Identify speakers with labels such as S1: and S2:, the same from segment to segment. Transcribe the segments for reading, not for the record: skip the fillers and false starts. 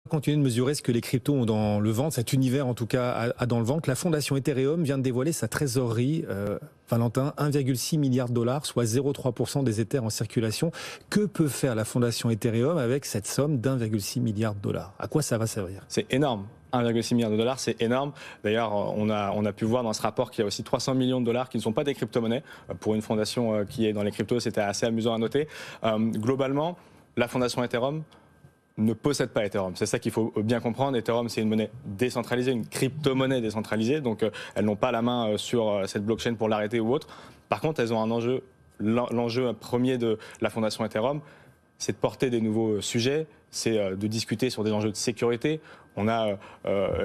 S1: Continuer de mesurer ce que les cryptos ont dans le ventre, cet univers en tout cas a dans le ventre. La fondation Ethereum vient de dévoiler sa trésorerie, Valentin, 1,6 milliard de dollars, soit 0,3% des Ethers en circulation. Que peut faire la fondation Ethereum avec cette somme d'1,6 milliard de dollars? À quoi ça va servir?
S2: C'est énorme. 1,6 milliard de dollars, c'est énorme. D'ailleurs, on a pu voir dans ce rapport qu'il y a aussi 300 millions de dollars qui ne sont pas des crypto-monnaies. Pour une fondation qui est dans les cryptos, c'était assez amusant à noter. Globalement, la fondation Ethereum ne possède pas Ethereum. C'est ça qu'il faut bien comprendre. Ethereum, c'est une monnaie décentralisée, une crypto-monnaie décentralisée. Donc, elles n'ont pas la main sur cette blockchain pour l'arrêter ou autre. Par contre, elles ont un enjeu. L'enjeu premier de la fondation Ethereum, c'est de porter des nouveaux sujets, c'est de discuter sur des enjeux de sécurité. On a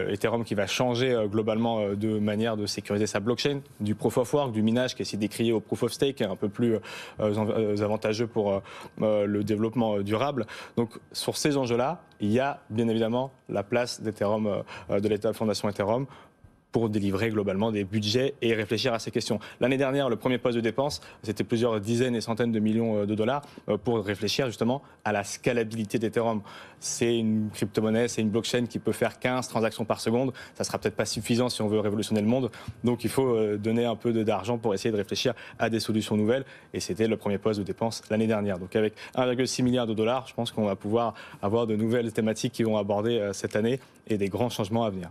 S2: Ethereum qui va changer globalement de manière de sécuriser sa blockchain, du proof of work, du minage qui essaie d'écrier au proof of stake, un peu plus avantageux pour le développement durable. Donc sur ces enjeux-là, il y a bien évidemment la place d'Ethereum, de la fondation Ethereum, pour délivrer globalement des budgets et réfléchir à ces questions. L'année dernière, le premier poste de dépense, c'était plusieurs dizaines et centaines de millions de dollars pour réfléchir justement à la scalabilité d'Ethereum. C'est une crypto-monnaie, c'est une blockchain qui peut faire 15 transactions par seconde. Ça ne sera peut-être pas suffisant si on veut révolutionner le monde. Donc il faut donner un peu d'argent pour essayer de réfléchir à des solutions nouvelles. Et c'était le premier poste de dépense l'année dernière. Donc avec 1,6 milliard de dollars, je pense qu'on va pouvoir avoir de nouvelles thématiques qui vont aborder cette année et des grands changements à venir.